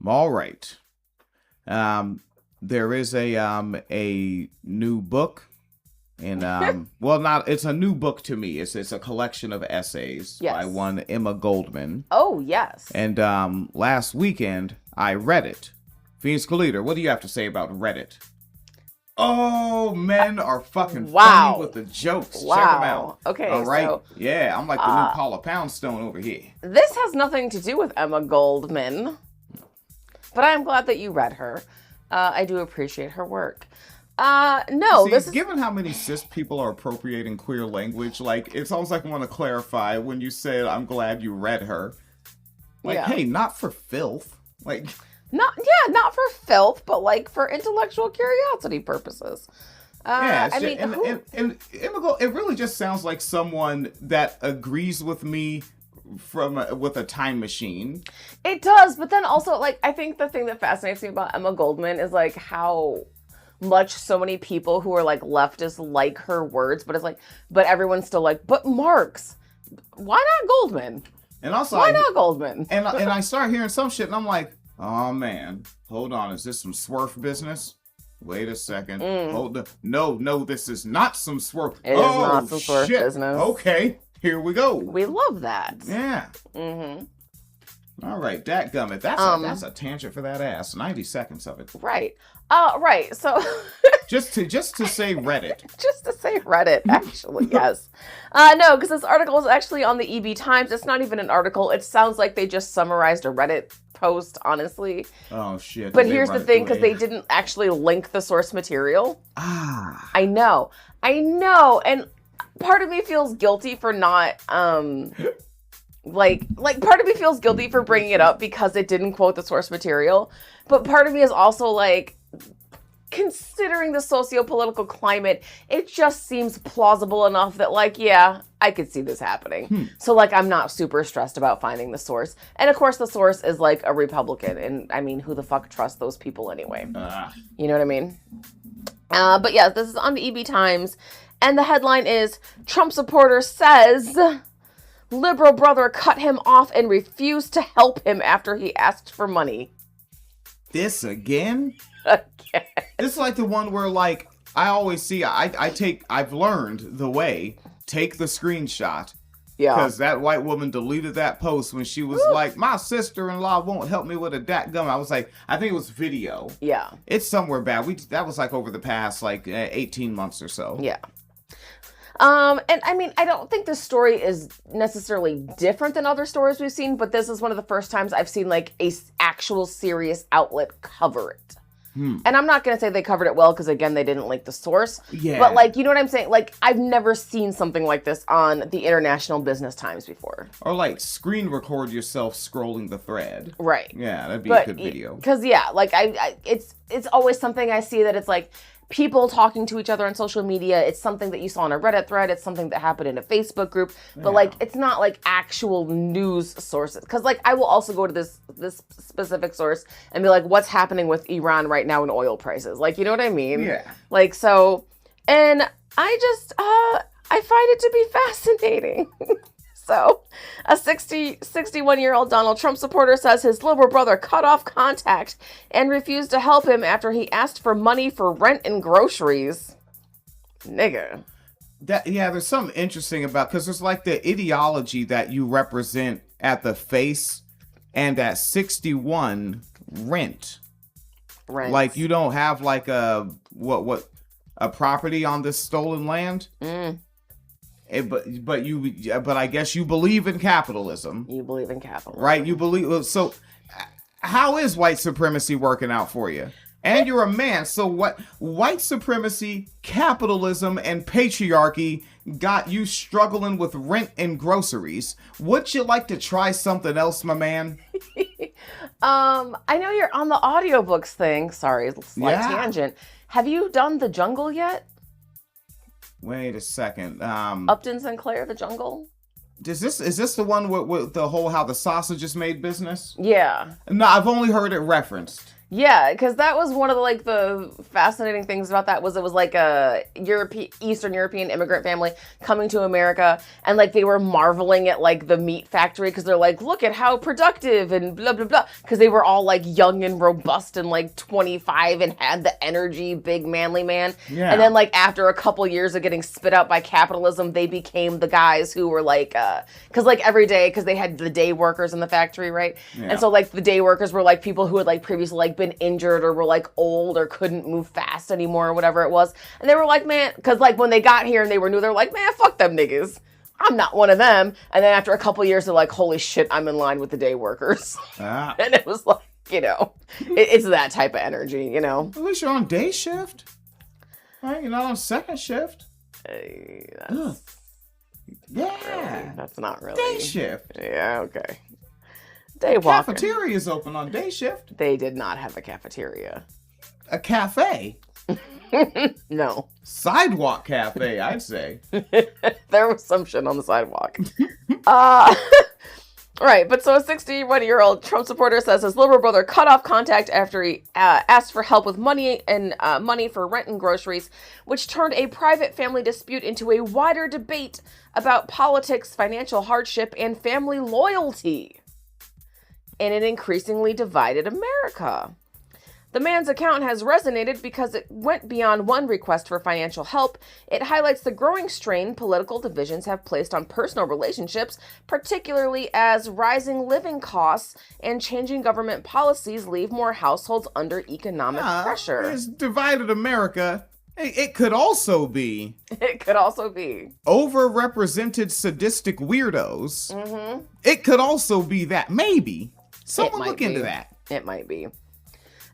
All right. There is a new book, and it's a new book to me. It's a collection of essays by one Emma Goldman. Oh yes. And last weekend I read it. Phoenix Calida, what do you have to say about Reddit? Oh, men are fucking funny with the jokes. Wow. Check them out. Okay. All right. So, yeah, I'm like the new Paula Poundstone over here. This has nothing to do with Emma Goldman, but I'm glad that you read her. I do appreciate her work. No, See, given how many cis people are appropriating queer language, like, it's almost like I want to clarify when you said, I'm glad you read her. Like, hey, not for filth. Like... Not for filth, but like for intellectual curiosity purposes. And it really just sounds like someone that agrees with me with a time machine. It does, but then also, like, I think the thing that fascinates me about Emma Goldman is like how much so many people who are like leftists like her words, but it's like, but everyone's still like, but Marx, why not Goldman? And also, why not Goldman? And I start hearing some shit, and I'm like, oh man, hold on, is this some swerf business? Wait a second. Hold on. No, this is not some swerf. It is not some swerf business. Okay, here we go. We love that. Yeah. All right, dadgummit. That's a tangent for that ass. 90 seconds of it. Right. Right. So just to say Reddit. Just to say Reddit, actually, yes. No, because this article is actually on the EB Times. It's not even an article. It sounds like they just summarized a Reddit post, honestly. Oh shit. But here's the thing, because they didn't actually link the source material. I know. And part of me feels guilty for not like part of me feels guilty for bringing it up because it didn't quote the source material, but part of me is also like, considering the socio-political climate, it just seems plausible enough that, like, yeah, I could see this happening. So, like, I'm not super stressed about finding the source. And, of course, the source is, like, a Republican. And, I mean, who the fuck trusts those people anyway? You know what I mean? But, yeah, this is on the EB Times. And the headline is, Trump supporter says liberal brother cut him off and refused to help him after he asked for money. This again? This is like the one where, like, I always see, I've learned the way, take the screenshot. Yeah. Because that white woman deleted that post when she was like, my sister-in-law won't help me with a dadgum. I was like, I think it was video. Yeah. It's somewhere bad. That was like over the past, like, 18 months or so. Yeah. And I mean, I don't think this story is necessarily different than other stories we've seen, but this is one of the first times I've seen like a actual serious outlet cover it. And I'm not going to say they covered it well because, again, they didn't link the source. Yeah. But, like, you know what I'm saying? Like, I've never seen something like this on the International Business Times before. Or, like, screen record yourself scrolling the thread. Right. Yeah, that'd be a good video. Because, yeah, like, it's always something I see that it's, like, people talking to each other on social media. It's something that you saw on a Reddit thread. It's something that happened in a Facebook group. But, like, it's not, like, actual news sources. Because, like, I will also go to this specific source and be like, what's happening with Iran right now in oil prices? Like, you know what I mean? Yeah. Like, so, and I just, I find it to be fascinating. So, a 61-year-old Donald Trump supporter says his liberal brother cut off contact and refused to help him after he asked for money for rent and groceries. Nigga. There's something interesting about, because there's like the ideology that you represent at the face and at 61 rent. Like you don't have like a property on this stolen land. But I guess you believe in capitalism. You believe in capitalism, right? You believe. So, how is white supremacy working out for you? And you're a man, so what? White supremacy, capitalism, and patriarchy got you struggling with rent and groceries. Would you like to try something else, my man? I know you're on the audiobooks thing. Sorry, slight tangent. Have you done The Jungle yet? Wait a second. Upton Sinclair, The Jungle? Is this the one with the whole how the sausage is made business? Yeah. No, I've only heard it referenced. Yeah, because that was one of the fascinating things about that was it was like a Eastern European immigrant family coming to America, and like they were marveling at like the meat factory because they're like, look at how productive and blah blah blah, because they were all like young and robust and like 25 and had the energy, big manly man. Yeah. And then like after a couple years of getting spit out by capitalism, they became the guys who were like, because like every day, because they had the day workers in the factory, right? Yeah. And so like the day workers were like people who had like previously like been injured or were like old or couldn't move fast anymore or whatever it was. And they were like, man, because like when they got here and they were new, they were like, man, fuck them niggas. I'm not one of them. And then after a couple of years, they're like, holy shit, I'm in line with the day workers. Ah. And it was like, it's that type of energy, At least you're on day shift. Right? You're not on second shift. Yeah. That's not really. Day shift. Yeah, okay. Day walker. Cafeteria is open on day shift. They did not have a cafeteria. A cafe? No. Sidewalk cafe, I'd say. There was some shit on the sidewalk. Right, but so a 61-year-old Trump supporter says his liberal brother cut off contact after he asked for help with money for rent and groceries, which turned a private family dispute into a wider debate about politics, financial hardship, and family loyalty in an increasingly divided America. The man's account has resonated because it went beyond one request for financial help. It highlights the growing strain political divisions have placed on personal relationships, particularly as rising living costs and changing government policies leave more households under economic pressure. It's divided America. It could also be. It could also be. Overrepresented sadistic weirdos. Mm-hmm. It could also be that. Maybe. Someone look into that. It might be.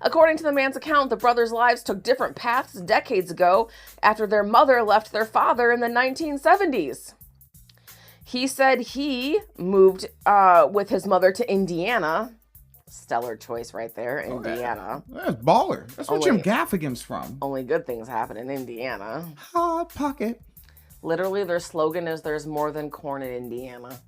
According to the man's account, the brothers' lives took different paths decades ago after their mother left their father in the 1970s. He said he moved with his mother to Indiana. Stellar choice right there, Indiana. That's baller. That's where Jim Gaffigan's from. Only good things happen in Indiana. Hot pocket. Literally, their slogan is "There's more than corn in Indiana."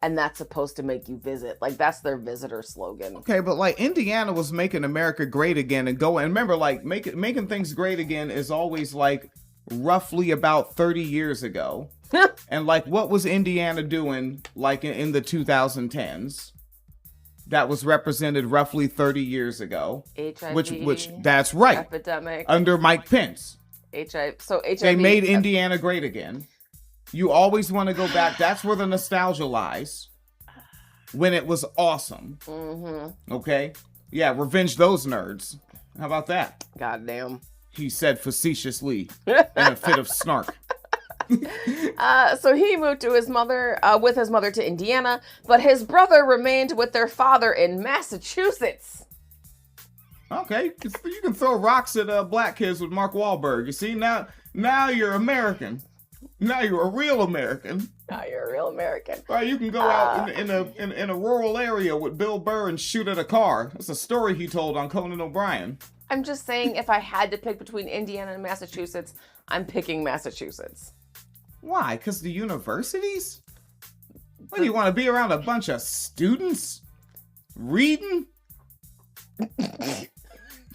And that's supposed to make you visit. Like, that's their visitor slogan. Okay, but, like, Indiana was making America great again and go. And remember, like, making things great again is always, like, roughly about 30 years ago. And, like, what was Indiana doing, like, in the 2010s? That was represented roughly 30 years ago. HIV. Which that's right. Epidemic. Under Mike Pence. HIV. They made Indiana great again. You always want to go back. That's where the nostalgia lies. When it was awesome. Mm-hmm. Okay? Yeah, revenge those nerds. How about that? Goddamn. He said facetiously in a fit of snark. So he moved to his mother, with his mother to Indiana, but his brother remained with their father in Massachusetts. Okay, you can throw rocks at black kids with Mark Wahlberg. You see, now you're American. Now you're a real American. Now you're a real American. Right, you can go out in a rural area with Bill Burr and shoot at a car. That's a story he told on Conan O'Brien. I'm just saying, if I had to pick between Indiana and Massachusetts, I'm picking Massachusetts. Why? Because the universities? What, do you want to be around a bunch of students? Reading? Okay.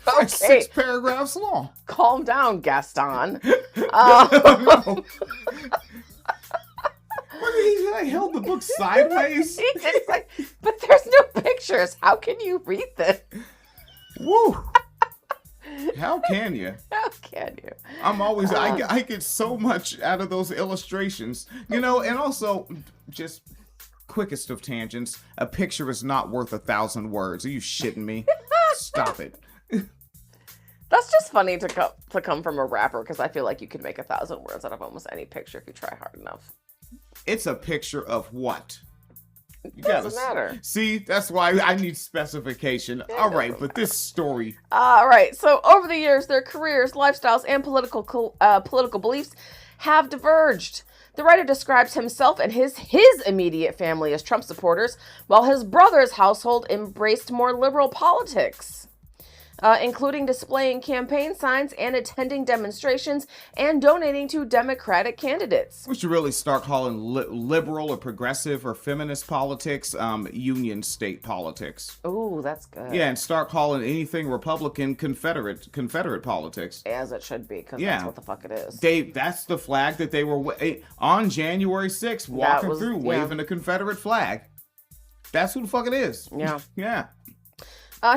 Like 6 paragraphs long. Calm down, Gaston. No. What did he like, held the book sideways? He just like, but there's no pictures. How can you read this? Woo. How can you? How can you? I'm always, I get so much out of those illustrations. And also, just quickest of tangents, a picture is not worth 1,000 words. Are you shitting me? Stop it. That's just funny to come from a rapper, because I feel like you could make 1,000 words out of almost any picture if you try hard enough. It's a picture of what? It doesn't matter. See, that's why I need specification. All right, but this story. All right. So over the years, their careers, lifestyles, and political beliefs have diverged. The writer describes himself and his immediate family as Trump supporters, while his brother's household embraced more liberal politics. including displaying campaign signs and attending demonstrations and donating to Democratic candidates. We should really start calling liberal or progressive or feminist politics Union state politics. Ooh, that's good. Yeah, and start calling anything Republican Confederate politics. As it should be, because that's what the fuck it is. That's the flag that they were on January 6th walking through, waving the Confederate flag. That's who the fuck it is. Yeah. Yeah.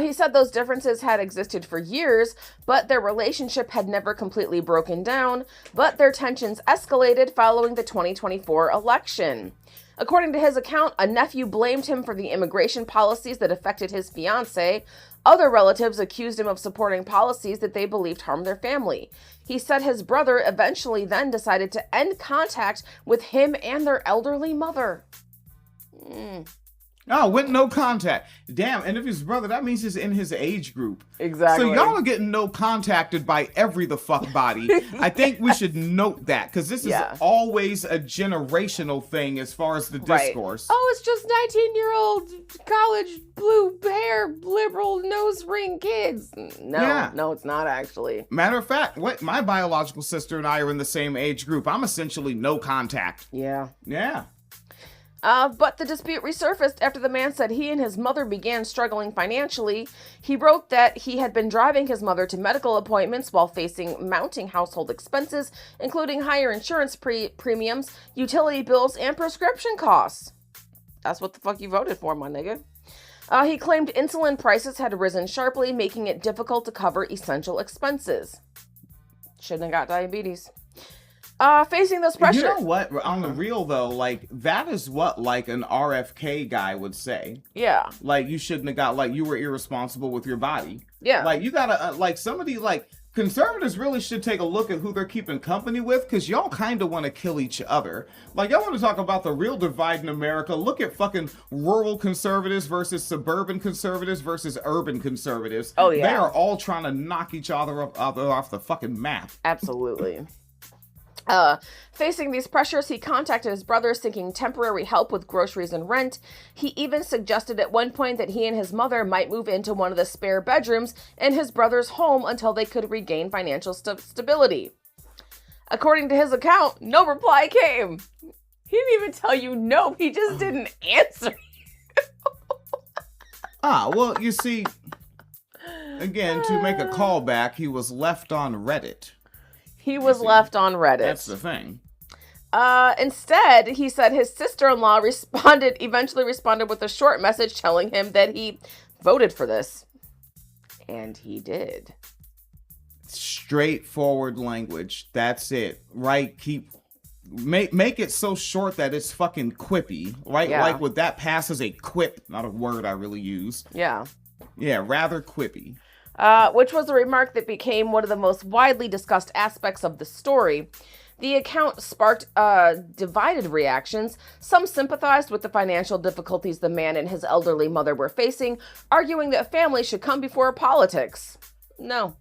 He said those differences had existed for years, but their relationship had never completely broken down, but their tensions escalated following the 2024 election. According to his account, a nephew blamed him for the immigration policies that affected his fiancée. Other relatives accused him of supporting policies that they believed harmed their family. He said his brother eventually then decided to end contact with him and their elderly mother. Oh, with no contact. Damn, and if his brother, that means he's in his age group. Exactly. So y'all are getting no contacted by every the fuck body. I think we should note that, because this is always a generational thing as far as the discourse. Oh, it's just 19-year-old college blue hair liberal nose ring kids. No, it's not actually. Matter of fact, my biological sister and I are in the same age group. I'm essentially no contact. Yeah. Yeah. But the dispute resurfaced after the man said he and his mother began struggling financially. He wrote that he had been driving his mother to medical appointments while facing mounting household expenses, including higher insurance premiums, utility bills, and prescription costs. That's what the fuck you voted for, my nigga. He claimed insulin prices had risen sharply, making it difficult to cover essential expenses. Shouldn't have got diabetes. Facing those pressures. You know what? On the real, though, like, that is what, like, an RFK guy would say. Yeah. Like, you shouldn't have got, like, you were irresponsible with your body. Yeah. Like, you gotta, like, somebody, like, conservatives really should take a look at who they're keeping company with, because y'all kind of want to kill each other. Like, y'all want to talk about the real divide in America. Look at fucking rural conservatives versus suburban conservatives versus urban conservatives. Oh, yeah. They are all trying to knock each other off the fucking map. Absolutely. Facing these pressures, he contacted his brother seeking temporary help with groceries and rent. He even suggested at one point that he and his mother might move into one of the spare bedrooms in his brother's home until they could regain financial stability. According to his account, no reply came. He didn't even tell you no, he just didn't answer. Well, you see, again, to make a callback, he was left on Reddit. He was left on Reddit. That's the thing. Instead, he said his sister-in-law eventually responded with a short message telling him that he voted for this. And he did. Straightforward language. That's it. Right? Make it so short that it's fucking quippy. Right? Yeah. Like would that pass as a quip? Not a word I really use. Yeah. Yeah, rather quippy. Which was a remark that became one of the most widely discussed aspects of the story. The account sparked divided reactions. Some sympathized with the financial difficulties the man and his elderly mother were facing, arguing that family should come before politics. No.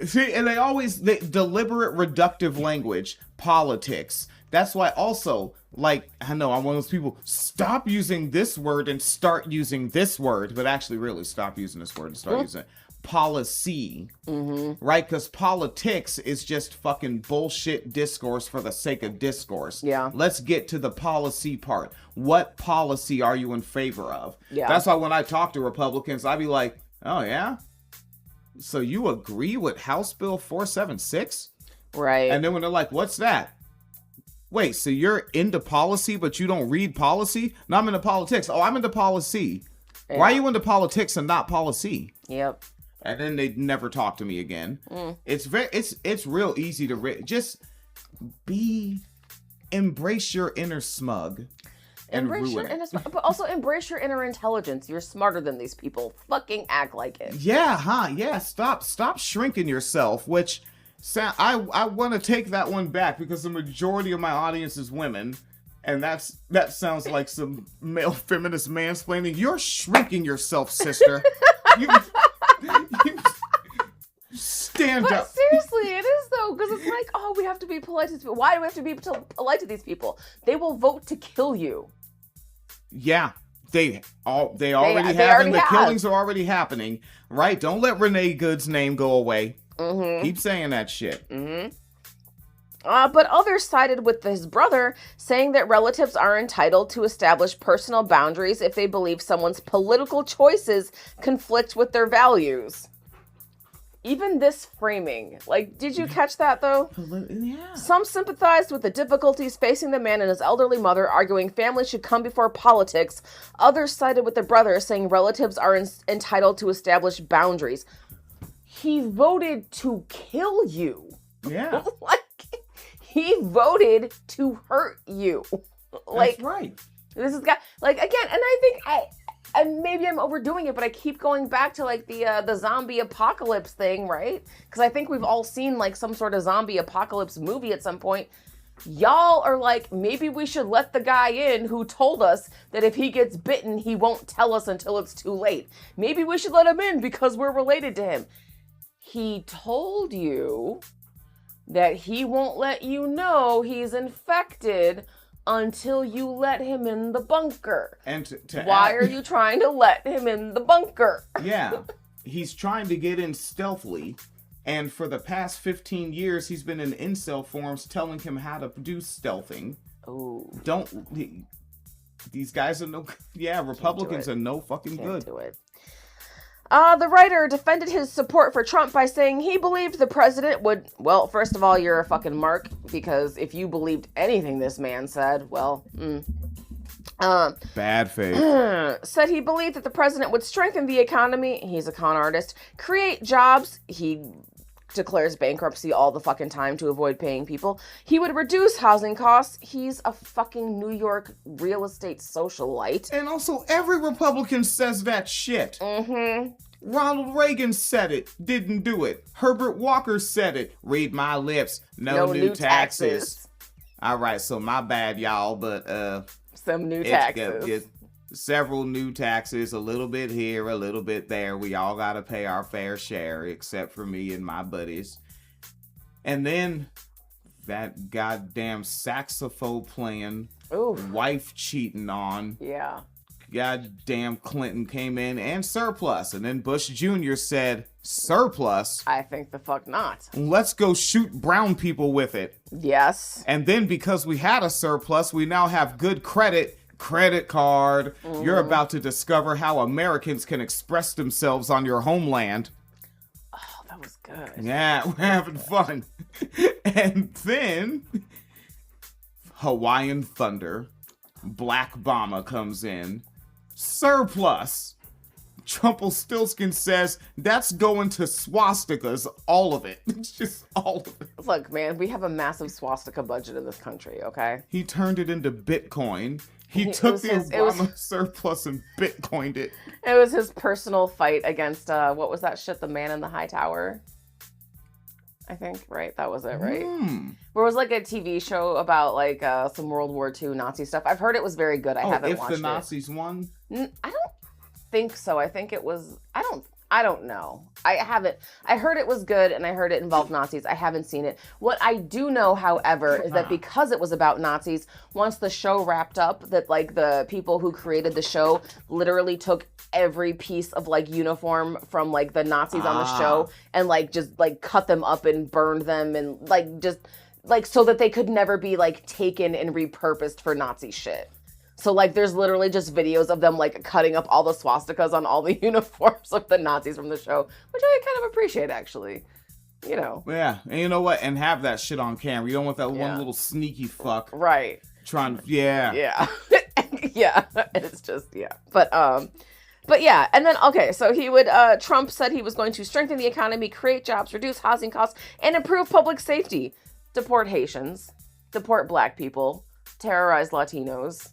See, and they deliberate reductive language, politics. That's why also, like, I know I'm one of those people, stop using this word and start using this word, but actually really stop using this word and start using it. Policy, right? Because politics is just fucking bullshit discourse for the sake of discourse. Yeah. Let's get to the policy part. What policy are you in favor of? Yeah. That's why when I talk to Republicans, I'd be like, oh yeah? So you agree with House Bill 476? Right. And then when they're like, what's that? Wait, so you're into policy, but you don't read policy? No, I'm into politics. Oh, I'm into policy. Yeah. Why are you into politics and not policy? Yep. And then they never talk to me again. It's real easy to just embrace your inner smug. Embrace your inner smug, but also embrace your inner intelligence. You're smarter than these people. Fucking act like it. Yeah, yeah. Stop shrinking yourself, which I want to take that one back because the majority of my audience is women, and that sounds like some male feminist mansplaining. You're shrinking yourself, sister. you stand but up. Seriously, it is though, because it's like, oh, we have to be polite to these people. Why do we have to be polite to these people? They will vote to kill you. Yeah. They already have, and the killings are already happening, right? Don't let Renee Good's name go away. Mm-hmm. Keep saying that shit. Mm-hmm. But others sided with his brother, saying that relatives are entitled to establish personal boundaries if they believe someone's political choices conflict with their values. Even this framing, like, did you catch that, though? Yeah. Some sympathized with the difficulties facing the man and his elderly mother, arguing family should come before politics. Others sided with the brother, saying relatives are entitled to establish boundaries. He voted to kill you. Yeah. Like, he voted to hurt you. Like, that's right. This is got, like, again, and I think and maybe I'm overdoing it, but I keep going back to, like, the zombie apocalypse thing, right? Because I think we've all seen, like, some sort of zombie apocalypse movie at some point. Y'all are like, maybe we should let the guy in who told us that if he gets bitten, he won't tell us until it's too late. Maybe we should let him in because we're related to him. He told you that he won't let you know he's infected until you let him in the bunker. And why are you trying to let him in the bunker? Yeah. He's trying to get in stealthily. And for the past 15 years, he's been in incel forums telling him how to do stealthing. Oh. These guys are no... Yeah, Republicans are no fucking good. Can't do it. The writer defended his support for Trump by saying he believed the president would... Well, first of all, you're a fucking mark, because if you believed anything this man said, well... Bad faith. Said he believed that the president would strengthen the economy. He's a con artist. Create jobs. He declares bankruptcy all the fucking time to avoid paying people. He would reduce housing costs. He's a fucking New York real estate socialite. And also, every Republican says that shit. Mm-hmm. Ronald Reagan said it, didn't do it. Herbert Walker said it. Read my lips. No new taxes. All right, so my bad, y'all, but some new taxes. Several new taxes, a little bit here, a little bit there. We all got to pay our fair share, except for me and my buddies. And then that goddamn saxophone playing, wife cheating on. Yeah. Goddamn Clinton came in and surplus. And then Bush Jr. said, surplus? I think the fuck not. Let's go shoot brown people with it. Yes. And then because we had a surplus, we now have good credit card. Mm-hmm. You're about to discover how Americans can express themselves on your homeland. Oh, that was good. Yeah, we're having fun. And then Hawaiian Thunder, Black Bomber comes in, surplus. Trumpelstiltskin says that's going to swastikas, all of it. It's just all of it. Look, man, we have a massive swastika budget in this country, okay? He turned it into Bitcoin. He took the Obama surplus and Bitcoined it. It was his personal fight against, what was that shit? The Man in the High Tower? I think, right? That was it, right? Where it was like a TV show about like some World War II Nazi stuff. I've heard it was very good. I haven't watched it. If the Nazis won? I don't think so. I think it was, I don't know. I haven't. I heard it was good, and I heard it involved Nazis. I haven't seen it. What I do know, however, is that because it was about Nazis, once the show wrapped up, that like the people who created the show literally took every piece of like uniform from like the Nazis on the show and like just like cut them up and burned them and like just like so that they could never be like taken and repurposed for Nazi shit. So, like, there's literally just videos of them, like, cutting up all the swastikas on all the uniforms of the Nazis from the show, which I kind of appreciate, actually. You know. Yeah, and you know what? And have that shit on camera. You don't want that one little sneaky fuck. Right. Trying to, yeah. Yeah. It's just, yeah. But yeah, and then, okay, so he would, Trump said he was going to strengthen the economy, create jobs, reduce housing costs, and improve public safety. Deport Haitians. Deport black people. Terrorize Latinos.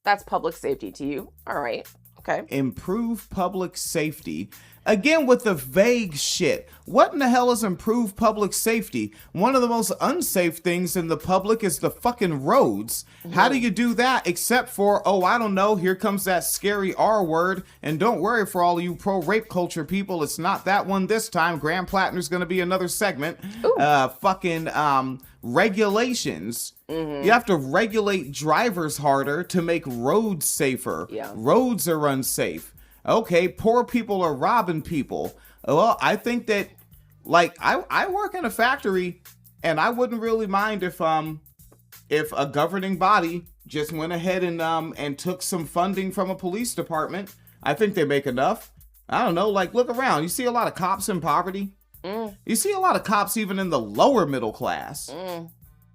That's public safety to you. All right. Okay. Improve public safety. Again, with the vague shit. What in the hell is improve public safety? One of the most unsafe things in the public is the fucking roads. Mm-hmm. How do you do that except for, I don't know, here comes that scary R word. And don't worry for all of you pro-rape culture people, it's not that one this time. Graham Plattner's going to be another segment. regulations. You have to regulate drivers harder to make roads safer. Yeah. Roads are unsafe. Okay, poor people are robbing people. Well, I think that, like, I work in a factory, and I wouldn't really mind if a governing body just went ahead and took some funding from a police department. I think they make enough. I don't know, like, look around. You see a lot of cops in poverty. You see a lot of cops even in the lower middle class.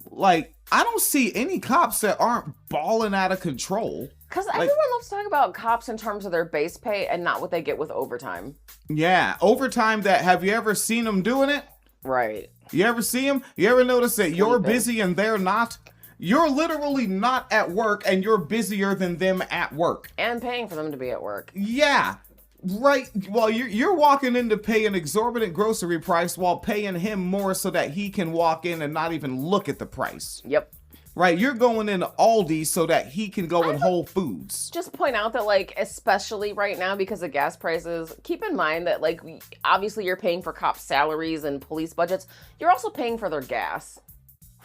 Like, I don't see any cops that aren't balling out of control. Because everyone loves to talk about cops in terms of their base pay and not what they get with overtime. Yeah, overtime have you ever seen them doing it? Right. You ever see them? You ever notice that you're busy and they're not? You're literally not at work and you're busier than them at work. And paying for them to be at work. Yeah. Right. Well, you're walking in to pay an exorbitant grocery price while paying him more so that he can walk in and not even look at the price. Yep. Right. You're going into Aldi so that he can go in Whole Foods. Just point out that, like, especially right now because of gas prices, keep in mind that, like, obviously you're paying for cops' salaries and police budgets. You're also paying for their gas.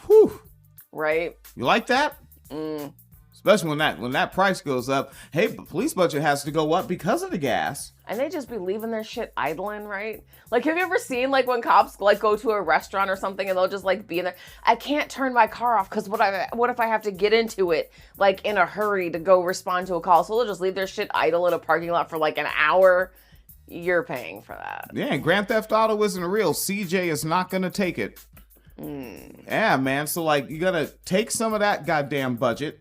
Whew. Right? You like that? Especially when that price goes up. Hey, the police budget has to go up because of the gas. And they just be leaving their shit idling, right? Like, have you ever seen, like, when cops, like, go to a restaurant or something and they'll just, like, be in there? I can't turn my car off because what if I have to get into it, like, in a hurry to go respond to a call? So they'll just leave their shit idle in a parking lot for, like, an hour. You're paying for that. Yeah, Grand Theft Auto isn't real. CJ is not going to take it. Yeah, man. So, like, you got to take some of that goddamn budget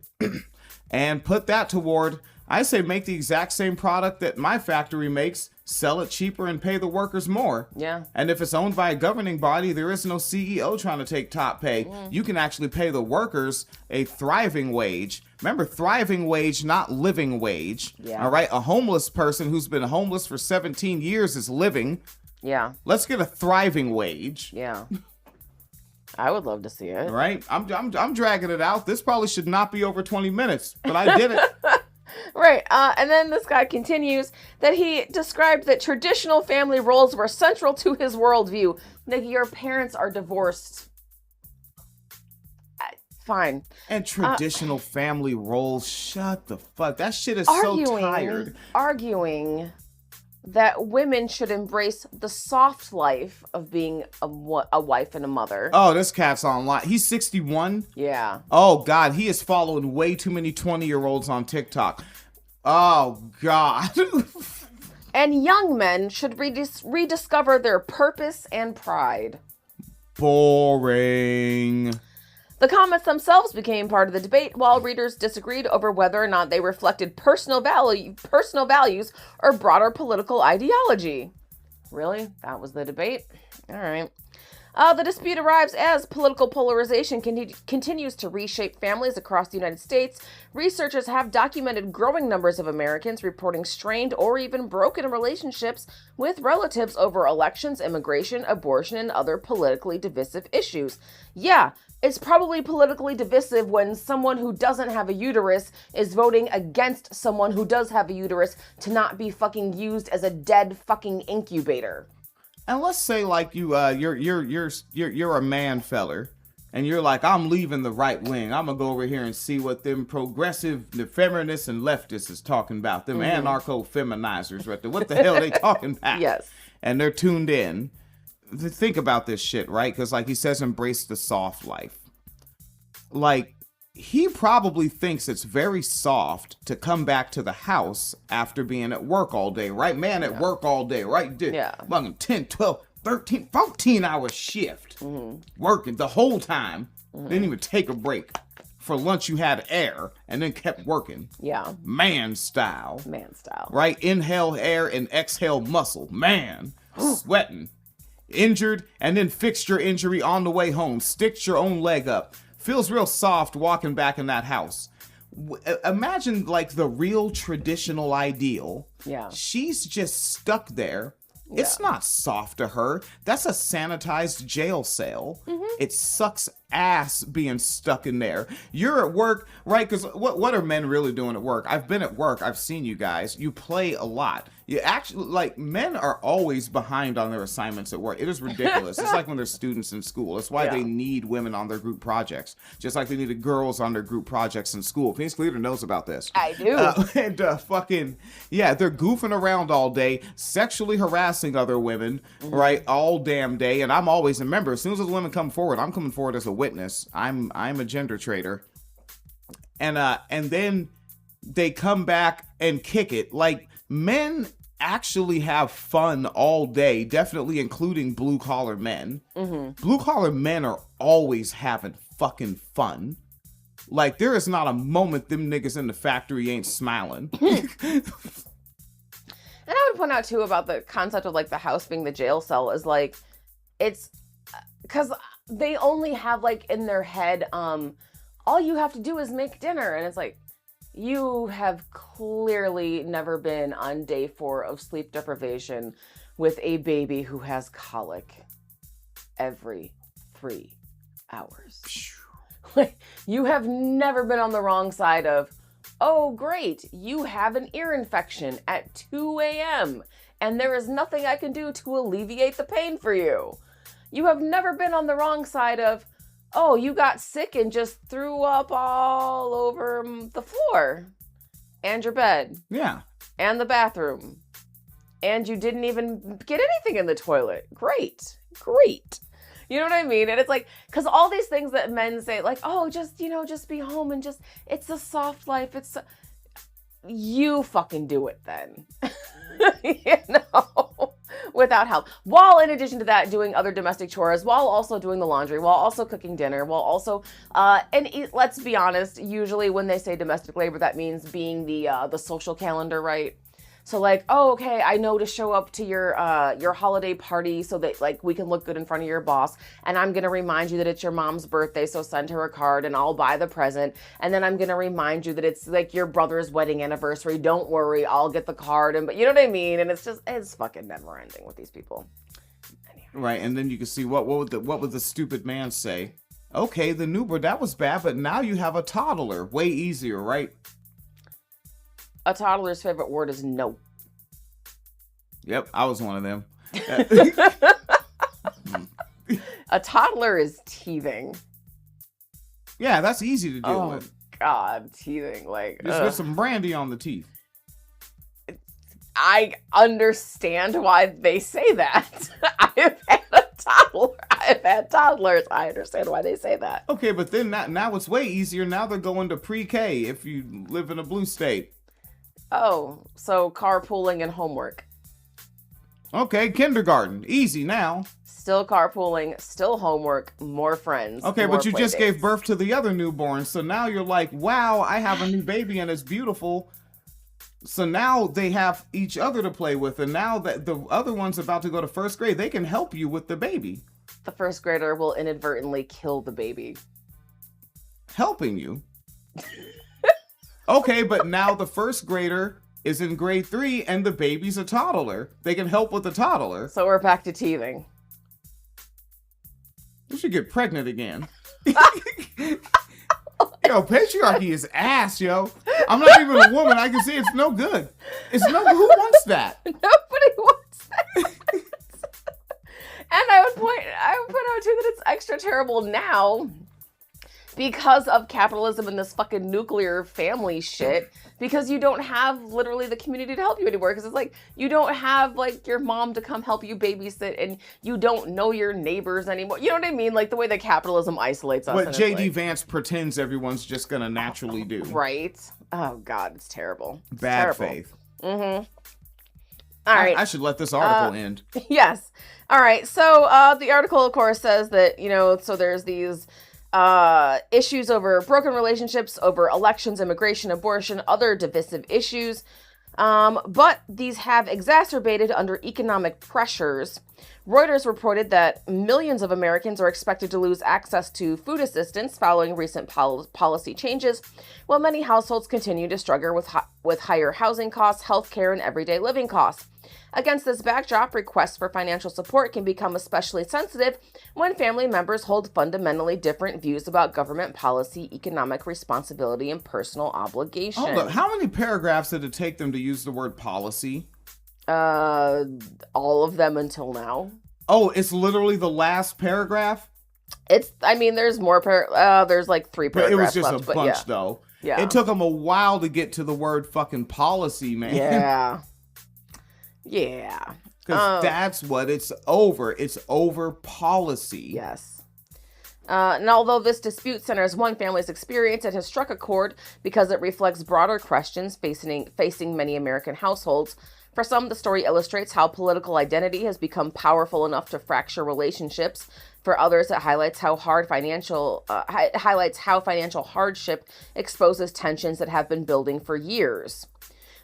and put that toward, I say, make the exact same product that my factory makes, sell it cheaper and pay the workers more. Yeah. And if it's owned by a governing body, there is no CEO trying to take top pay. You can actually pay the workers a thriving wage. Remember, thriving wage, not living wage. Yeah. All right. A homeless person who's been homeless for 17 years is living. Yeah. Let's get a thriving wage. Yeah. I would love to see it. Right? I'm dragging it out. This probably should not be over 20 minutes, but I did it. Right. And then this guy continues that he described that traditional family roles were central to his worldview. Like, your parents are divorced. Fine. And traditional family roles, shut the fuck. That shit is so tired. Arguing that women should embrace the soft life of being a wife and a mother. Oh, this cat's online. He's 61? Yeah. Oh, God. He is following way too many 20-year-olds on TikTok. Oh, God. And young men should rediscover their purpose and pride. Boring. The comments themselves became part of the debate, while readers disagreed over whether or not they reflected personal values or broader political ideology. Really? That was the debate? All right. The dispute arrives as political polarization continues to reshape families across the United States. Researchers have documented growing numbers of Americans reporting strained or even broken relationships with relatives over elections, immigration, abortion, and other politically divisive issues. Yeah, it's probably politically divisive when someone who doesn't have a uterus is voting against someone who does have a uterus to not be fucking used as a dead fucking incubator. And let's say, like, you're a man feller, and you're like, I'm leaving the right wing. I'm gonna go over here and see what them progressive, the feminists and leftists is talking about. Them anarcho-feminizers right there. What the hell are they talking about? Yes. And they're tuned in. Think about this shit, right? Because, like he says, embrace the soft life. Like, he probably thinks it's very soft to come back to the house after being at work all day, right? Man, at work all day, right? Yeah. 10, 12, 13, 14-hour shift. Working the whole time. Didn't even take a break. For lunch, you had air and then kept working. Yeah. Man style. Man style. Right? Inhale air and exhale muscle. Man. Sweating. Injured and then fixed your injury on the way home. Stitched your own leg up. Feels real soft walking back in that house. Imagine, like, the real traditional ideal. Yeah. She's just stuck there. Yeah. It's not soft to her. That's a sanitized jail cell. It sucks ass being stuck in there. You're at work, right? Because what are men really doing at work? I've been at work. I've seen you guys. You play a lot. You actually, like, men are always behind on their assignments at work. It is ridiculous. It's like when they're students in school. That's why they need women on their group projects. Just like they needed girls on their group projects in school. Phoenix Leader knows about this. I do. They're goofing around all day, sexually harassing other women, right? All damn day. And I'm always, remember, as soon as those women come forward, I'm coming forward as a witness. I'm a gender traitor. And then they come back and kick it. Like, men actually have fun all day, definitely including blue-collar men. Blue-collar men are always having fucking fun. Like, there is not a moment them niggas in the factory ain't smiling. And I would point out, too, about the concept of, like, the house being the jail cell is, like, it's... Because they only have, like, in their head, all you have to do is make dinner. And it's like, you have clearly never been on day 4 of sleep deprivation with a baby who has colic every 3 hours. Like, you have never been on the wrong side of, oh, great, you have an ear infection at 2 a.m. and there is nothing I can do to alleviate the pain for you. You have never been on the wrong side of, oh, you got sick and just threw up all over the floor and your bed. Yeah. And the bathroom. And you didn't even get anything in the toilet. Great. You know what I mean? And it's like, because all these things that men say, like, oh, just be home and just, it's a soft life. You fucking do it then. Without help. While in addition to that, doing other domestic chores, while also doing the laundry, while also cooking dinner, while also, let's be honest, usually when they say domestic labor, that means being the social calendar, right? So like, oh, okay, I know to show up to your holiday party so that like we can look good in front of your boss, and I'm gonna remind you that it's your mom's birthday, so send her a card and I'll buy the present, and then I'm gonna remind you that it's like your brother's wedding anniversary. Don't worry, I'll get the card, but you know what I mean? And it's fucking never ending with these people. Anyway. Right, and then you can see what would the stupid man say? Okay, the newborn, that was bad, but now you have a toddler. Way easier, right? A toddler's favorite word is no. Yep, I was one of them. A toddler is teething. Yeah, that's easy to deal with. Oh, God, teething. Like, just get some brandy on the teeth. I understand why they say that. I've had toddlers. I understand why they say that. Okay, but then now it's way easier. Now they're going to pre-K if you live in a blue state. Oh, so carpooling and homework. Okay, kindergarten. Easy now. Still carpooling, still homework, more friends. Okay, more but you just dates. gave birth to the other newborn, so now you're like, wow, I have a new baby and it's beautiful. So now they have each other to play with, and now that the other one's about to go to first grade, they can help you with the baby. The first grader will inadvertently kill the baby. Helping you? Okay, but now the first grader is in grade 3 and the baby's a toddler. They can help with the toddler. So we're back to teething. You should get pregnant again. Yo, patriarchy is ass, yo. I'm not even a woman. I can see it's no good. Who wants that? Nobody wants that. And I would point out too that it's extra terrible now because of capitalism and this fucking nuclear family shit, because you don't have literally the community to help you anymore, because it's like you don't have like your mom to come help you babysit, and you don't know your neighbors anymore. You know what I mean? Like the way that capitalism isolates us. What J.D. Vance pretends everyone's just gonna naturally do. Right? Oh God, it's terrible. It's Bad terrible. faith. Mm-hmm. All right. I should let this article end. Yes. All right. So the article, of course, says that, so there's these issues over broken relationships, over elections, immigration, abortion, other divisive issues. But these have exacerbated under economic pressures. Reuters reported that millions of Americans are expected to lose access to food assistance following recent policy changes, while many households continue to struggle with higher housing costs, healthcare, and everyday living costs. Against this backdrop, requests for financial support can become especially sensitive when family members hold fundamentally different views about government policy, economic responsibility, and personal obligation. Hold up. How many paragraphs did it take them to use the word policy? All of them until now. Oh, it's literally the last paragraph? There's more there's like 3 paragraphs. But it was just left, a bunch, though. Yeah. It took them a while to get to the word fucking policy, man. Yeah. Yeah. Because that's what it's over. It's over policy. Yes. And although this dispute centers one family's experience, it has struck a chord because it reflects broader questions facing many American households. For some, the story illustrates how political identity has become powerful enough to fracture relationships. For others, it highlights how financial hardship exposes tensions that have been building for years.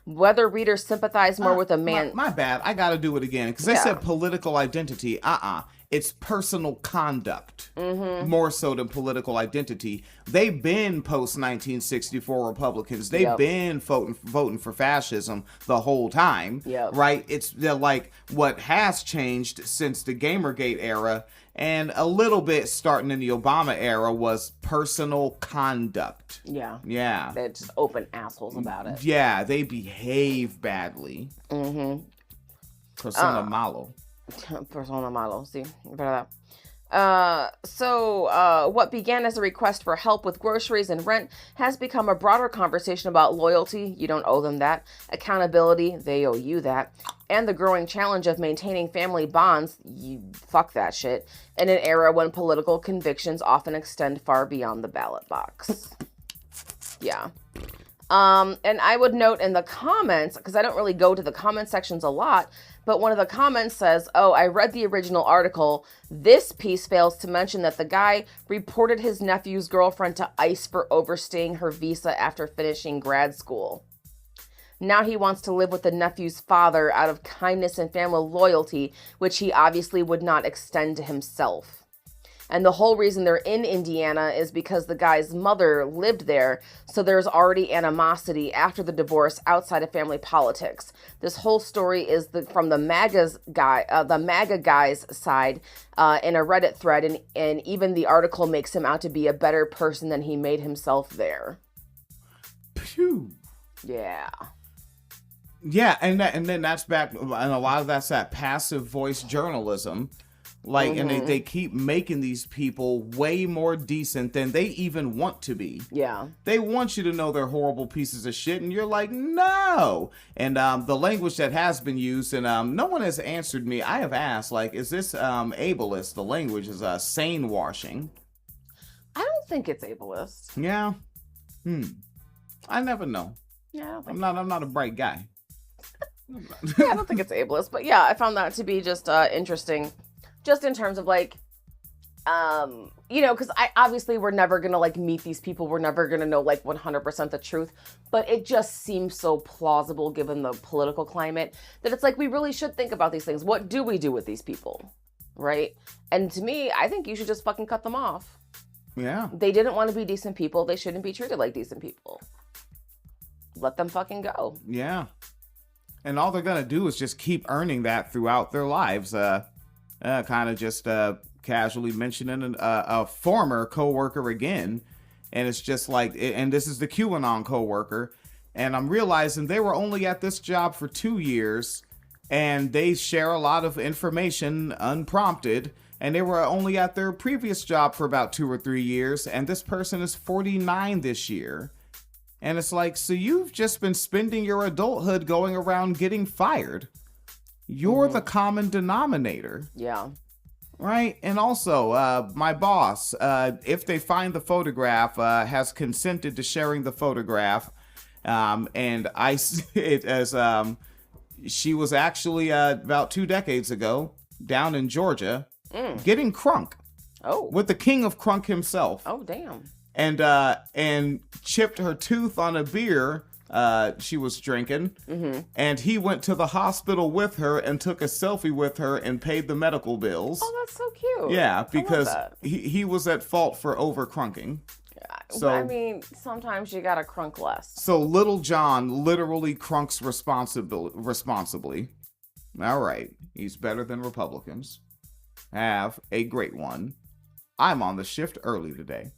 Whether readers sympathize more with a man... My bad. I gotta do it again. Because they said political identity. It's personal conduct. More so than political identity. They've been post-1964 Republicans. They've been voting for fascism the whole time. Right? They're like, what has changed since the Gamergate era and a little bit starting in the Obama era was personal conduct. Yeah. They're just open assholes about it. Yeah, they behave badly. Persona malo. Persona malo, see? What began as a request for help with groceries and rent has become a broader conversation about loyalty, you don't owe them that, accountability, they owe you that, and the growing challenge of maintaining family bonds, you fuck that shit, in an era when political convictions often extend far beyond the ballot box. Yeah. And I would note in the comments, because I don't really go to the comment sections a lot, but one of the comments says, I read the original article. This piece fails to mention that the guy reported his nephew's girlfriend to ICE for overstaying her visa after finishing grad school. Now he wants to live with the nephew's father out of kindness and family loyalty, which he obviously would not extend to himself. And the whole reason they're in Indiana is because the guy's mother lived there, so there's already animosity after the divorce outside of family politics. This whole story is from the MAGA guy's side in a Reddit thread, and even the article makes him out to be a better person than he made himself there. Phew. Yeah. Yeah, and then that's back, and a lot of that's that passive voice journalism. Like, and they keep making these people way more decent than they even want to be. Yeah. They want you to know they're horrible pieces of shit, and you're like, no. And the language that has been used, and no one has answered me. I have asked, like, is this ableist? The language is sane washing. I don't think it's ableist. Yeah. I never know. Yeah. I'm not a bright guy. Yeah, I don't think it's ableist, but yeah, I found that to be just interesting. Just in terms of like, because we're never going to like meet these people. We're never going to know like 100% the truth. But it just seems so plausible given the political climate that it's like we really should think about these things. What do we do with these people? Right? And to me, I think you should just fucking cut them off. Yeah. They didn't want to be decent people. They shouldn't be treated like decent people. Let them fucking go. Yeah. And all they're going to do is just keep earning that throughout their lives. Kind of just casually mentioning a former coworker again, and it's just like, and this is the QAnon coworker, and I'm realizing they were only at this job for 2 years, and they share a lot of information unprompted, and they were only at their previous job for about 2 or 3 years, and this person is 49 this year. And it's like, so you've just been spending your adulthood going around getting fired. You're the common denominator. Yeah. Right? And also, my boss, if they find the photograph, has consented to sharing the photograph. And I see it as she was actually about 2 decades ago down in Georgia getting crunk. Oh. With the king of crunk himself. Oh, damn. And chipped her tooth on a beer she was drinking, and he went to the hospital with her and took a selfie with her and paid the medical bills. Oh, that's so cute. Yeah, because he was at fault for over crunking. So I mean, sometimes you gotta crunk less. So little John literally crunks responsibly. All right. He's better than Republicans. Have a great one. I'm on the shift early today.